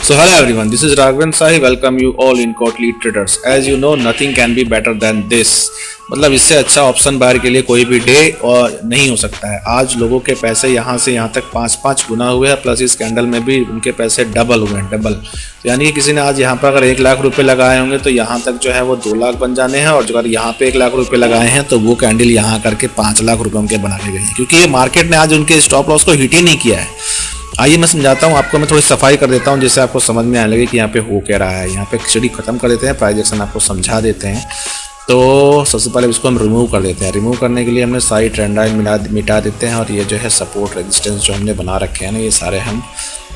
So hello everyone, this is Raghavendra Sahi. Welcome you all in Kotli Traders. As you know, nothing can be better than this. मतलब इससे अच्छा option buyer के लिए कोई भी day और नहीं हो सकता है। आज लोगों के पैसे यहाँ से यहाँ तक 5-5 गुना हुए हैं, प्लस इस कैंडल में भी उनके पैसे डबल हुए हैं, डबल। तो यानी कि किसी ने आज यहाँ पर अगर 1 लाख रुपए लगाए होंगे तो यहाँ तक जो है वो 2 लाख बन जाने हैं, और अगर यहाँ पे 1 लाख रुपए लगाए हैं तो वो कैंडल यहाँ करके 5 लाख रुपए उनके बना के गए हैं, क्योंकि ये मार्केट ने आज उनके स्टॉप लॉस को हिट ही नहीं किया है। आइए मैं समझाता हूँ आपको, मैं थोड़ी सफाई कर देता हूँ जिससे आपको समझ में आने लगे कि यहाँ पे हो क्या रहा है। यहाँ पे खिचड़ी खत्म कर देते हैं, प्राइस एक्शन आपको समझा देते हैं। तो सबसे पहले इसको हम रिमूव कर देते हैं। रिमूव करने के लिए हमने सारी ट्रेंड लाइन मिटा देते हैं, और ये जो है सपोर्ट रेजिस्टेंस जो हमने बना रखे हैं ना, ये सारे हम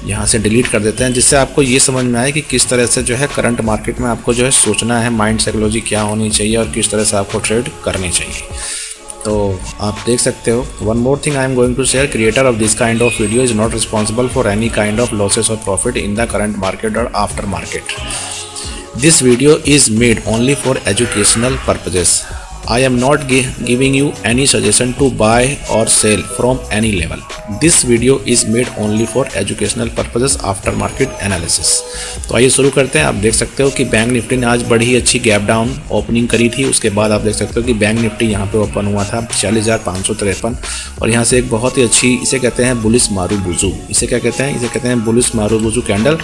यहाँ से डिलीट कर देते हैं, जिससे आपको ये समझ में आए कि किस तरह से जो है करंट मार्केट में आपको जो है सोचना है, माइंड साइकोलॉजी क्या होनी चाहिए और किस तरह से आपको ट्रेड करनी चाहिए। तो आप देख सकते हो, one more thing I am going to share, creator of this kind of video is not responsible for any kind of losses और profit in the current market और after market. This video is made only for educational purposes. I am not giving you any suggestion to buy or sell from any level. This video is made only for educational purposes after market analysis. तो आइए शुरू करते हैं। आप देख सकते हो कि बैंक निफ्टी ने आज बड़ी अच्छी गैप डाउन ओपनिंग करी थी। उसके बाद आप देख सकते हो कि बैंक निफ्टी यहाँ पे ओपन हुआ था 46,553, और यहाँ से एक बहुत ही अच्छी, इसे कहते हैं बुलिश मारूबुजू। इसे क्या कहते हैं? इसे कहते हैं बुलिश मारूबुजू कैंडल,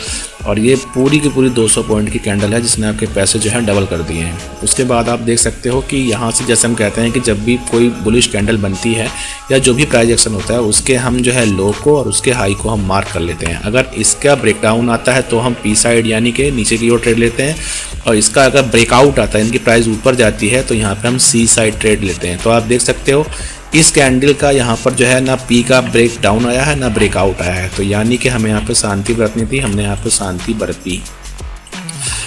और ये पूरी की पूरी 200 पॉइंट की कैंडल है जिसने आपके पैसे जो है डबल कर दिए हैं। उसके बाद आप देख सकते हो कि यहाँ से, जैसे हम कहते हैं कि जब भी कोई बुलिश कैंडल बनती है या जो भी प्राइस एक्शन होता है, उसके हम जो है लो को और उसके हाई को हम मार्क कर लेते हैं। अगर इसका ब्रेकडाउन आता है तो हम पी साइड यानी कि नीचे की ओर ट्रेड लेते हैं, और इसका अगर ब्रेकआउट आता है, इनकी प्राइस ऊपर जाती है, तो यहाँ पे हम सी साइड ट्रेड लेते हैं। तो आप देख सकते हो इस कैंडल का यहाँ पर जो है ना पी का ब्रेक डाउन आया है ना ब्रेकआउट आया है, तो यानी कि हमें यहाँ पे शांति बरतनी थी, हमने यहाँ पे शांति बरती।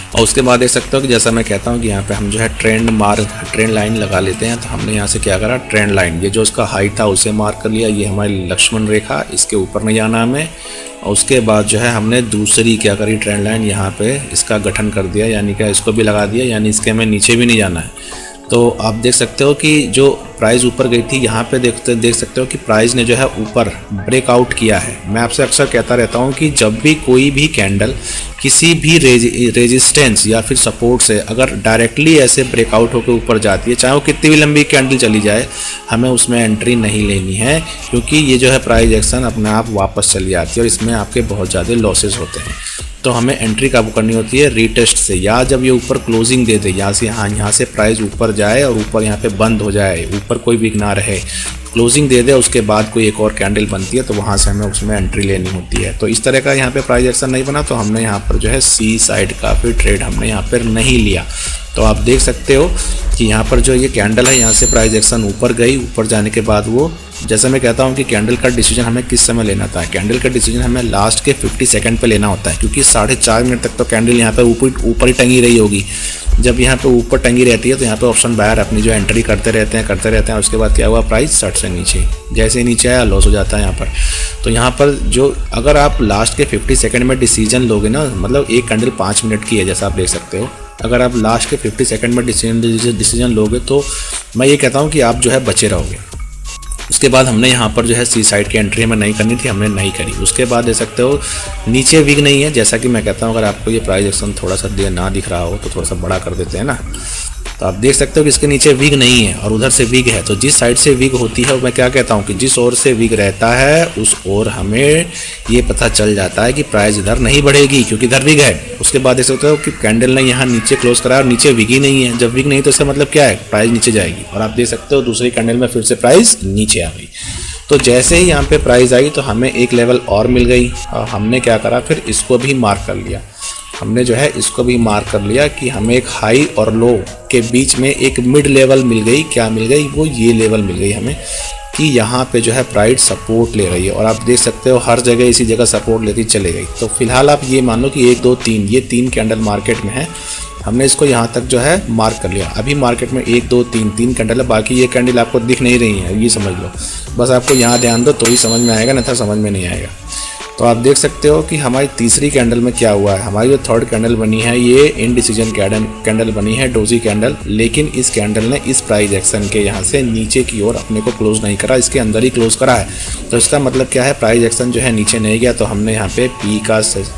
और उसके बाद देख सकते हो कि जैसा मैं कहता हूँ कि यहाँ पे हम जो है ट्रेंड लाइन लगा लेते हैं। तो हमने यहाँ से क्या करा, ट्रेंड लाइन, ये जो उसका हाइट था उसे मार्क कर लिया, ये हमारी लक्ष्मण रेखा, इसके ऊपर नहीं जाना हमें। और उसके बाद जो है हमने दूसरी क्या करी, ट्रेंड लाइन यहाँ पे इसका गठन कर दिया, यानी कि इसको भी लगा दिया, यानी इसके हमें नीचे भी नहीं जाना है। तो आप देख सकते हो कि जो प्राइस ऊपर गई थी, यहाँ पे देख सकते हो कि प्राइस ने जो है ऊपर ब्रेकआउट किया है। मैं आपसे अक्सर कहता रहता हूँ कि जब भी कोई भी कैंडल किसी भी रेजिस्टेंस या फिर सपोर्ट से अगर डायरेक्टली ऐसे ब्रेकआउट होकर ऊपर जाती है, चाहे वो कितनी भी लंबी कैंडल चली जाए, हमें उसमें एंट्री नहीं लेनी है, क्योंकि ये जो है प्राइस एक्शन अपने आप वापस चली जाती है और इसमें आपके बहुत ज़्यादा लॉसेस होते हैं। तो हमें एंट्री कब करनी होती है, रीटेस्ट से, या जब ये ऊपर क्लोजिंग दे दे, यहाँ से प्राइस ऊपर जाए और ऊपर यहाँ पे बंद हो जाए, ऊपर कोई वीक ना रहे, क्लोजिंग दे दे, उसके बाद कोई एक और कैंडल बनती है, तो वहाँ से हमें उसमें एंट्री लेनी होती है। तो इस तरह का यहाँ पे प्राइस एक्शन नहीं बना, तो हमने यहाँ पर जो है सी साइड का फिर ट्रेड हमने यहाँ पर नहीं लिया। तो आप देख सकते हो कि यहाँ पर जो ये कैंडल है, यहाँ से प्राइस एक्शन ऊपर गई, ऊपर जाने के बाद वो, जैसे मैं कहता हूँ कि कैंडल का डिसीजन हमें किस समय लेना था, कैंडल का डिसीजन हमें लास्ट के 50 सेकंड पे लेना होता है, क्योंकि 4.5 मिनट तक तो कैंडल यहाँ पे ऊपर ही टंगी रही होगी। जब यहाँ पे ऊपर टंगी रहती है तो यहाँ पे ऑप्शन बायर अपनी जो एंट्री करते रहते हैं। उसके बाद क्या हुआ, प्राइस 60 से नीचे, जैसे नीचे आया लॉस हो जाता है यहाँ पर। तो यहाँ पर जो, अगर आप लास्ट के 50 सेकंड में डिसीजन लोगे ना, मतलब एक कैंडल 5 मिनट की है जैसा आप देख सकते हो, अगर आप लास्ट के 50 सेकंड में डिसीजन लोगे तो मैं ये कहता हूँ कि आप जो है बचे रहोगे। उसके बाद हमने यहाँ पर जो है सी साइड की एंट्री हमें नहीं करनी थी, हमने नहीं करी। उसके बाद देख सकते हो नीचे विग नहीं है, जैसा कि मैं कहता हूँ अगर आपको ये प्राइस एक्शन थोड़ा सा ना दिख रहा हो तो थोड़ा सा बड़ा कर देते हैं ना। तो आप देख सकते हो कि इसके नीचे विग नहीं है और उधर से विग है। तो जिस साइड से विग होती है, मैं क्या कहता हूँ कि जिस ओर से विग रहता है उस ओर हमें ये पता चल जाता है कि प्राइस इधर नहीं बढ़ेगी, क्योंकि इधर विग है। उसके बाद देख सकते हो कि कैंडल ने यहाँ नीचे क्लोज करा और नीचे विग ही नहीं है। जब विग नहीं तो इसका मतलब क्या है, प्राइस नीचे जाएगी। और आप देख सकते हो दूसरी कैंडल में फिर से प्राइस नीचे आ गई। तो जैसे ही यहाँ पे प्राइस आई तो हमें एक लेवल और मिल गई, और हमने क्या करा, फिर इसको भी मार्क कर लिया। हमने जो है इसको भी मार्क कर लिया कि हमें एक हाई और लो के बीच में एक मिड लेवल मिल गई। क्या मिल गई, वो ये लेवल मिल गई हमें कि यहाँ पे जो है प्राइस सपोर्ट ले रही है, और आप देख सकते हो हर जगह इसी जगह सपोर्ट लेती चले गई। तो फिलहाल आप ये मान लो कि 1 2 3 ये 3 कैंडल मार्केट में है, हमने इसको यहाँ तक जो है मार्क कर लिया। अभी मार्केट में 1 2 3 कैंडल है, बाकी ये कैंडल आपको दिख नहीं रही है, ये समझ लो। बस आपको यहाँ ध्यान दो तो ही समझ में आएगा, नहीं तो समझ में नहीं आएगा। तो आप देख सकते हो कि हमारी तीसरी कैंडल में क्या हुआ है। हमारी जो थर्ड कैंडल बनी है ये इनडिसीजन कैंडल बनी है, डोजी कैंडल, लेकिन इस कैंडल ने इस प्राइस एक्शन के यहाँ से नीचे की ओर अपने को क्लोज नहीं करा, इसके अंदर ही क्लोज करा है। तो इसका मतलब क्या है, प्राइस एक्शन जो है नीचे नहीं गया, तो हमने यहाँ पे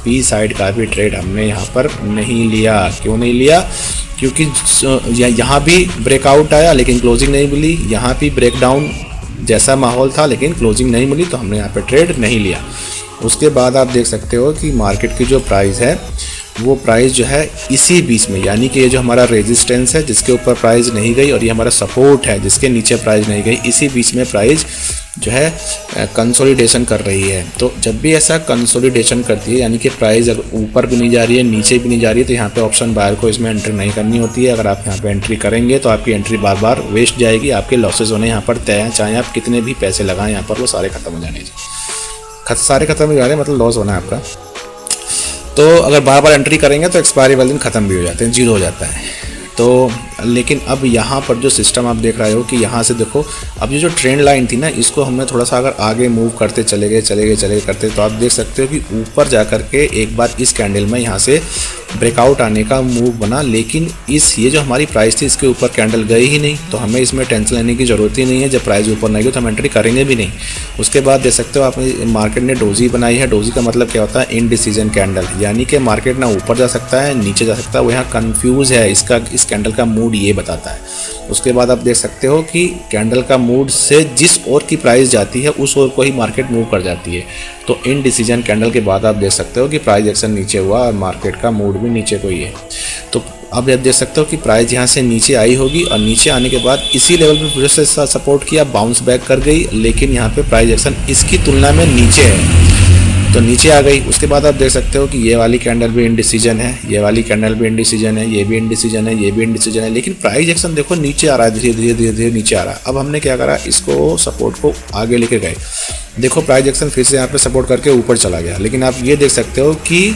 पी साइड का भी ट्रेड हमने यहाँ पर नहीं लिया। क्यों नहीं लिया? क्योंकि यहाँ भी ब्रेकआउट आया लेकिन क्लोजिंग नहीं मिली, यहाँ भी ब्रेकडाउन जैसा माहौल था लेकिन क्लोजिंग नहीं मिली, तो हमने यहाँ पे ट्रेड नहीं लिया। उसके बाद आप देख सकते हो कि मार्केट की जो प्राइस है वो प्राइस जो है इसी बीच में, यानी कि ये जो हमारा रेजिस्टेंस है जिसके ऊपर प्राइस नहीं गई और ये हमारा सपोर्ट है जिसके नीचे प्राइस नहीं गई, इसी बीच में प्राइस जो है कंसोलिडेशन कर रही है। तो जब भी ऐसा कंसोलिडेशन करती है, यानी कि प्राइस अगर ऊपर भी नहीं जा रही है नीचे भी नहीं जा रही है, तो यहाँ पे ऑप्शन बायर को इसमें एंट्री नहीं करनी होती है। अगर आप यहाँ पे एंट्री करेंगे तो आपकी एंट्री बार बार वेस्ट जाएगी, आपके लॉसेज होने यहाँ पर तय हैं, चाहे आप कितने भी पैसे लगाएं यहाँ पर वो सारे खत्म हो जाने चाहिए। सारे खत्म हो जा रहे हैं मतलब लॉस होना है आपका। तो अगर बार बार एंट्री करेंगे तो एक्सपायरी वाले दिन ख़त्म भी हो जाते हैं, जीरो हो जाता है। तो लेकिन अब यहाँ पर जो सिस्टम आप देख रहे हो कि यहाँ से देखो, अब ये जो ट्रेंड लाइन थी ना, इसको हमने थोड़ा सा अगर आगे मूव करते चले गए करते, तो आप देख सकते हो कि ऊपर जा कर के एक बार इस कैंडल में यहाँ से ब्रेकआउट आने का मूव बना, लेकिन ये जो हमारी प्राइस थी इसके ऊपर कैंडल गई ही नहीं, तो हमें इसमें टेंशन लेने की ज़रूरत ही नहीं है। जब प्राइस ऊपर नहीं गई तो हम एंट्री करेंगे भी नहीं। उसके बाद देख सकते हो आपने मार्केट ने डोजी बनाई है। डोजी का मतलब क्या होता है? इनडिसीजन कैंडल, यानी कि मार्केट ना ऊपर जा सकता है नीचे जा सकता है, वो यहाँ कन्फ्यूज़ है। इस कैंडल का मूड ये बताता है। उसके बाद आप देख सकते हो कि कैंडल का मूड से जिस ओर की प्राइस जाती है उस ओर को ही मार्केट मूव कर जाती है। तो इनडिसीजन कैंडल के बाद आप देख सकते हो कि प्राइस एक्शन नीचे हुआ और मार्केट का मूड भी नीचे को ही है। तो अब आप देख सकते हो कि प्राइस यहाँ से नीचे आई होगी और नीचे आने के बाद इसी लेवल पे फिर से सपोर्ट किया, बाउंस बैक कर गई, लेकिन यहाँ पे प्राइस एक्शन इसकी तुलना में नीचे है तो नीचे आ गई। उसके बाद आप देख सकते हो कि ये वाली कैंडल भी इनडिसीजन है, ये वाली कैंडल भी इनडिसीजन है, ये भी इनडिसीजन है, ये भी इनडिसीजन है, लेकिन प्राइस एक्शन देखो नीचे आ रहा है, धीरे धीरे नीचे आ रहा है। अब हमने क्या करा, इसको सपोर्ट को आगे लेके गए। देखो प्राइस एक्शन फिर से यहाँ पे सपोर्ट करके ऊपर चला गया, लेकिन आप ये देख सकते हो कि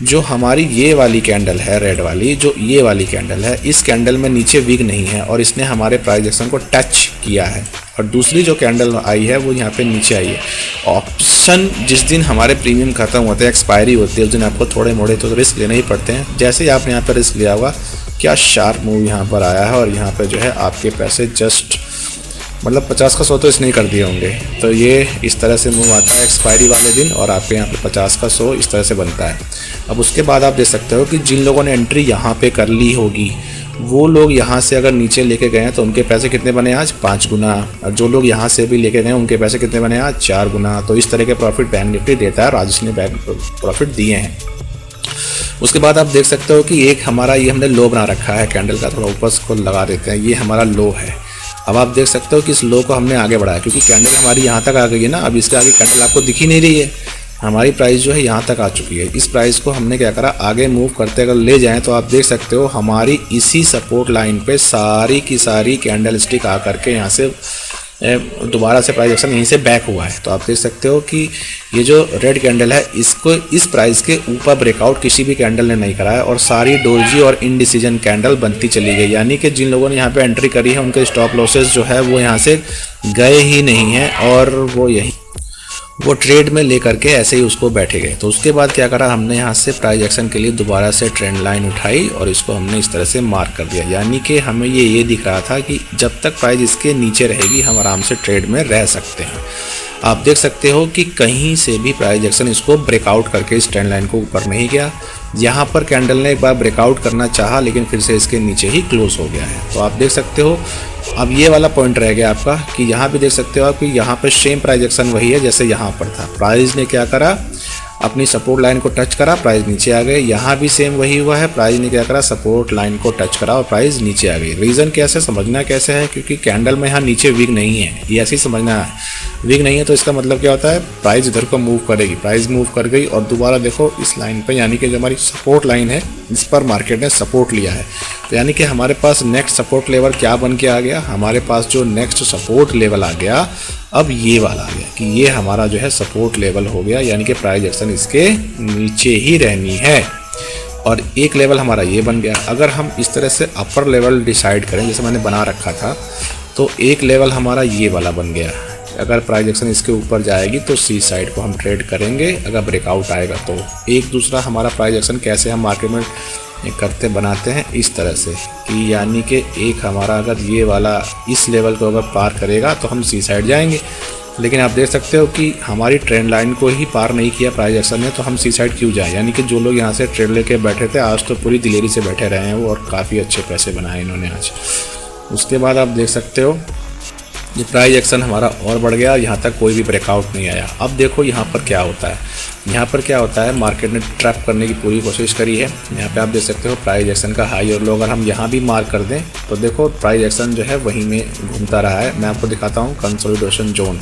जो हमारी ये वाली कैंडल है रेड वाली, जो ये वाली कैंडल है, इस कैंडल में नीचे वीक नहीं है और इसने हमारे प्राइस एक्शन को टच किया है। और दूसरी जो कैंडल आई है वो यहाँ पे नीचे आई है। ऑप्शन जिस दिन हमारे प्रीमियम खत्म होते हैं, एक्सपायरी होती है, उस दिन आपको थोड़े मोड़े तो रिस्क लेने ही पड़ते हैं। जैसे ही आपने यहाँ पर रिस्क लिया हुआ, क्या शार्प मूव यहाँ पर आया है और यहाँ पर जो है आपके पैसे जस्ट मतलब 50 का 100 तो इसने ही कर दिए होंगे। तो ये इस तरह से मूव आता है एक्सपायरी वाले दिन और आपके यहाँ पे 50 का 100 इस तरह से बनता है। अब उसके बाद आप देख सकते हो कि जिन लोगों ने एंट्री यहाँ पे कर ली होगी वो लोग यहाँ से अगर नीचे लेके गए हैं तो उनके पैसे कितने बने आज? 5 गुना। और जो लोग यहाँ से भी लेके गए उनके पैसे कितने बने आज? 4 गुना। तो इस तरह के प्रॉफिट बैंक निफ्टी देता है और आज इसने बैंक प्रॉफिट दिए हैं। उसके बाद आप देख सकते हो कि एक हमारा ये हमने लो बना रखा है कैंडल का, थोड़ा ऊपर को लगा देते हैं, ये हमारा लो है। अब आप देख सकते हो कि इस लो को हमने आगे बढ़ाया क्योंकि कैंडल हमारी यहाँ तक आ गई है ना। अब इसके आगे कैंडल आपको दिख ही नहीं रही है, हमारी प्राइस जो है यहाँ तक आ चुकी है। इस प्राइस को हमने क्या करा, आगे मूव करते अगर ले जाएं तो आप देख सकते हो हमारी इसी सपोर्ट लाइन पे सारी की सारी कैंडल स्टिक आ करके यहाँ से दोबारा से प्राइस एक्शन यहीं से बैक हुआ है। तो आप देख सकते हो कि ये जो रेड कैंडल है इसको इस प्राइस के ऊपर ब्रेकआउट किसी भी कैंडल ने नहीं कराया और सारी डोजी और इनडिसीजन कैंडल बनती चली गई। यानी कि जिन लोगों ने यहाँ पे एंट्री करी है उनके स्टॉप लॉसेस जो है वो यहाँ से गए ही नहीं हैं और वो ट्रेड में ले करके ऐसे ही उसको बैठे गए। तो उसके बाद क्या करा, हमने यहाँ से प्राइस एक्शन के लिए दोबारा से ट्रेंड लाइन उठाई और इसको हमने इस तरह से मार्क कर दिया। यानी कि हमें ये दिख रहा था कि जब तक प्राइस इसके नीचे रहेगी हम आराम से ट्रेड में रह सकते हैं। आप देख सकते हो कि कहीं से भी प्राइस एक्शन इसको ब्रेकआउट करके इस ट्रेंड लाइन को ऊपर नहीं गया। यहाँ पर कैंडल ने एक बार ब्रेकआउट करना चाहा लेकिन फिर से इसके नीचे ही क्लोज हो गया है। तो आप देख सकते हो अब ये वाला पॉइंट रह गया आपका कि यहाँ पे देख सकते हो आप कि यहाँ पर सेम प्राइस एक्शन वही है जैसे यहाँ पर था। प्राइस ने क्या करा, अपनी सपोर्ट लाइन को टच करा, प्राइस नीचे आ गए। यहाँ भी सेम वही हुआ है, प्राइस ने क्या करा, सपोर्ट लाइन को टच करा और प्राइस नीचे आ गई। रीज़न कैसे समझना कैसे है, क्योंकि कैंडल में यहाँ नीचे वीक नहीं है, ये ऐसे ही समझना है। वीक नहीं है तो इसका मतलब क्या होता है, प्राइस इधर को मूव करेगी। प्राइस मूव कर गई और दोबारा देखो इस लाइन पर, यानी कि जो हमारी सपोर्ट लाइन है इस पर मार्केट ने सपोर्ट लिया है। तो यानी कि हमारे पास नेक्स्ट सपोर्ट लेवल क्या बन के आ गया, हमारे पास जो नेक्स्ट सपोर्ट लेवल आ गया अब ये वाला आ गया कि ये हमारा जो है सपोर्ट लेवल हो गया। यानी कि प्राइस एक्शन इसके नीचे ही रहनी है और एक लेवल हमारा ये बन गया। अगर हम इस तरह से अपर लेवल डिसाइड करें जैसे मैंने बना रखा था, तो एक लेवल हमारा ये वाला बन गया, अगर प्राइस एक्शन इसके ऊपर जाएगी तो सी साइड को हम ट्रेड करेंगे, अगर ब्रेकआउट आएगा तो। एक दूसरा हमारा प्राइस एक्शन कैसे हम मार्केट में करते बनाते हैं इस तरह से कि यानी कि एक हमारा अगर ये वाला इस लेवल को अगर पार करेगा तो हम सी साइड जाएंगे, लेकिन आप देख सकते हो कि हमारी ट्रेंड लाइन को ही पार नहीं किया प्राइस एक्शन ने, तो हम सी साइड क्यों जाए। यानी कि जो लोग यहाँ से ट्रेड लेके बैठे थे आज तो पूरी दिलेरी से बैठे रहे हैं वो, और काफ़ी अच्छे पैसे बनाए इन्होंने आज। उसके बाद आप देख सकते हो ये प्राइस एक्शन हमारा और बढ़ गया, यहाँ तक कोई भी ब्रेकआउट नहीं आया। अब देखो यहाँ पर क्या होता है, यहाँ पर क्या होता है, मार्केट ने ट्रैप करने की पूरी कोशिश करी है। यहाँ पे आप देख सकते हो प्राइस एक्शन का हाई और लो अगर हम यहाँ भी मार्क कर दें तो देखो प्राइस एक्शन जो है वहीं में घूमता रहा है। मैं आपको दिखाता हूँ कंसोलिडेशन जोन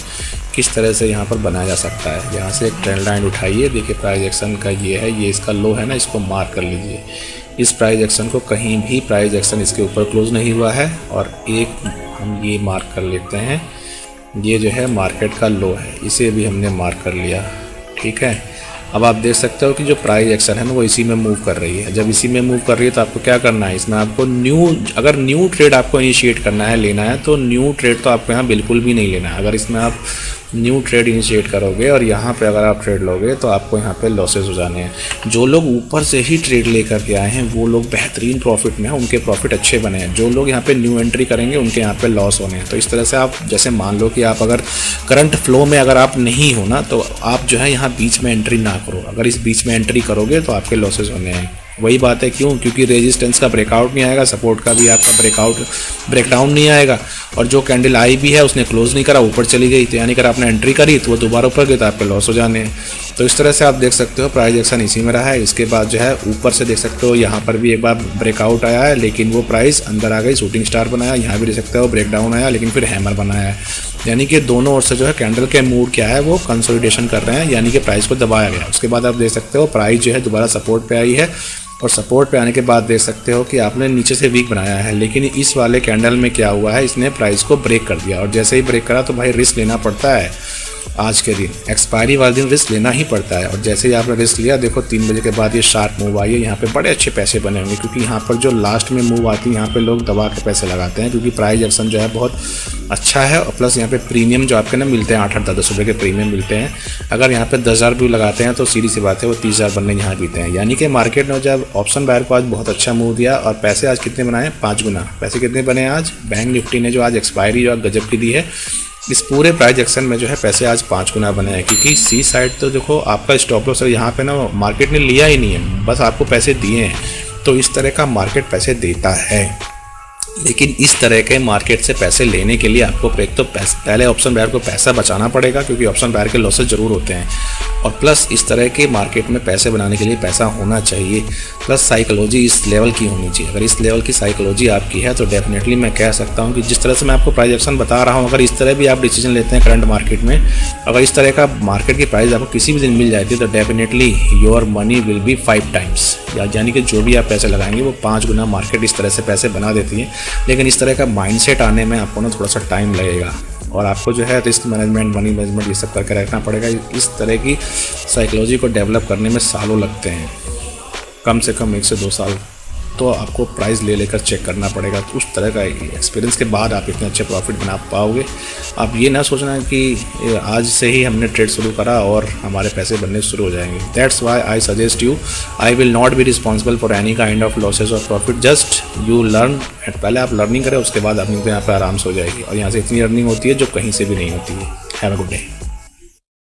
किस तरह से यहाँ पर बनाया जा सकता है। यहाँ से एक ट्रेंड लाइन उठाइए, देखिए प्राइस एक्शन का ये है, ये इसका लो है ना, इसको मार्क कर लीजिए। इस प्राइस एक्शन को कहीं भी प्राइस एक्शन इसके ऊपर क्लोज नहीं हुआ है, और एक हम ये मार्क कर लेते हैं, ये जो है मार्केट का लो है, इसे भी हमने मार्क कर लिया। ठीक है, अब आप देख सकते हो कि जो प्राइस एक्शन है ना वो इसी में मूव कर रही है। जब इसी में मूव कर रही है तो आपको क्या करना है, इसमें आपको अगर न्यू ट्रेड आपको इनिशिएट करना है, लेना है, तो न्यू ट्रेड तो आपको यहाँ बिल्कुल भी नहीं लेना है। अगर इसमें आप न्यू ट्रेड इनिशिएट करोगे और यहाँ पे अगर आप ट्रेड लोगे तो आपको यहाँ पे लॉसेस हो जाने हैं। जो लोग ऊपर से ही ट्रेड लेकर के आए हैं वो लोग बेहतरीन प्रॉफिट में हैं, उनके प्रॉफिट अच्छे बने हैं। जो लोग यहाँ पे न्यू एंट्री करेंगे उनके यहाँ पे लॉस होने हैं। तो इस तरह से आप जैसे मान लो कि आप अगर करंट फ्लो में अगर आप नहीं हो ना तो आप जो है यहाँ बीच में एंट्री ना करो। अगर इस बीच में एंट्री करोगे तो आपके लॉसेस होने हैं। वही बात है, क्यों? क्योंकि रेजिस्टेंस का ब्रेकआउट नहीं आएगा, सपोर्ट का भी आपका ब्रेकडाउन नहीं आएगा, और जो कैंडल आई भी है उसने क्लोज नहीं करा, ऊपर चली गई, तो यानी कि आपने एंट्री करी तो वो दोबारा ऊपर गई तो आपके लॉस हो जाने हैं। तो इस तरह से आप देख सकते हो प्राइस एक्शन इसी में रहा है। इसके बाद जो है ऊपर से देख सकते हो यहाँ पर भी एक बार ब्रेकआउट आया है, लेकिन वो प्राइस अंदर आ गई, शूटिंग स्टार बनाया। यहाँ भी देख सकते हो ब्रेकडाउन आया लेकिन फिर हैमर बनाया है। यानी कि दोनों ओर से जो है कैंडल के मूड क्या है वो कंसोलिडेशन कर रहे हैं, यानी कि प्राइस को दबाया गया। उसके बाद आप देख सकते हो प्राइस जो है दोबारा सपोर्ट पे आई है, और सपोर्ट पे आने के बाद देख सकते हो कि आपने नीचे से वीक बनाया है, लेकिन इस वाले कैंडल में क्या हुआ है, इसने प्राइस को ब्रेक कर दिया। और जैसे ही ब्रेक करा तो भाई रिस्क लेना पड़ता है। आज के दिन एक्सपायरी वाले दिन रिस्क लेना ही पड़ता है, और जैसे ही आपने रिस्क लिया देखो 3 बजे के बाद ये शार्प मूव आई है। यहाँ पे बड़े अच्छे पैसे बने होंगे, क्योंकि यहाँ पर जो लास्ट में मूव आती है यहाँ पे लोग दबा के पैसे लगाते हैं, क्योंकि प्राइस एक्शन जो है बहुत अच्छा है। और प्लस यहाँ पे प्रीमियम जो आपके ना मिलते हैं 8-8 10 रुपये के प्रीमियम मिलते हैं। अगर यहाँ पे 10,000 भी लगाते हैं तो सीधी सी बात है वो 30,000 बनने यहाँ जीते हैं। यानी कि मार्केट ने जब ऑप्शन बायर को आज बहुत अच्छा मूव दिया, और पैसे आज कितने बनाए, 5 गुना पैसे कितने बने आज। बैंक निफ्टी ने जो आज एक्सपायरी जो गजब की दी है, इस पूरे प्राइस एक्शन में जो है पैसे आज 5 गुना बने हैं। क्योंकि सी साइड तो देखो आपका स्टॉप लॉस यहाँ पे ना मार्केट ने लिया ही नहीं है, बस आपको पैसे दिए हैं। तो इस तरह का मार्केट पैसे देता है, लेकिन इस तरह के मार्केट से पैसे लेने के लिए आपको एक तो पहले ऑप्शन बायर को पैसा बचाना पड़ेगा, क्योंकि ऑप्शन बायर के लॉसेस ज़रूर होते हैं, और प्लस इस तरह के मार्केट में पैसे बनाने के लिए पैसा होना चाहिए, प्लस साइकोलॉजी इस लेवल की होनी चाहिए। अगर इस लेवल की साइकोलॉजी आपकी है तो डेफिनेटली मैं कह सकता हूँ कि जिस तरह से मैं आपको प्राइस एक्शन बता रहा हूँ, अगर इस तरह भी आप डिसीजन लेते हैं करंट मार्केट में, अगर इस तरह का मार्केट की प्राइस आपको किसी भी दिन मिल जाती है तो definitely your money will be 5 times, यानी कि जो भी आप पैसे लगाएंगे वो 5 गुना मार्केट इस तरह से पैसे बना देती है। लेकिन इस तरह का माइंडसेट आने में आपको ना थोड़ा सा टाइम लगेगा, और आपको जो है रिस्क मैनेजमेंट, मनी मैनेजमेंट ये सब करके रखना पड़ेगा। इस तरह की साइकोलॉजी को डेवलप करने में सालों लगते हैं, कम से कम 1 से 2 साल तो आपको प्राइस ले लेकर चेक करना पड़ेगा। तो उस तरह का एक्सपीरियंस के बाद आप इतने अच्छे प्रॉफिट बना पाओगे। आप ये ना सोचना कि आज से ही हमने ट्रेड शुरू करा और हमारे पैसे बनने शुरू हो जाएंगे। That's why I suggest you, I will not be responsible for any kind of losses और प्रॉफिट। जस्ट यू लर्न, पहले आप लर्निंग करें, उसके बाद अपनी यहाँ पर आराम से हो जाएगी। और यहाँ से इतनी अर्निंग होती है जो कहीं से भी नहीं होती है। Have a good day.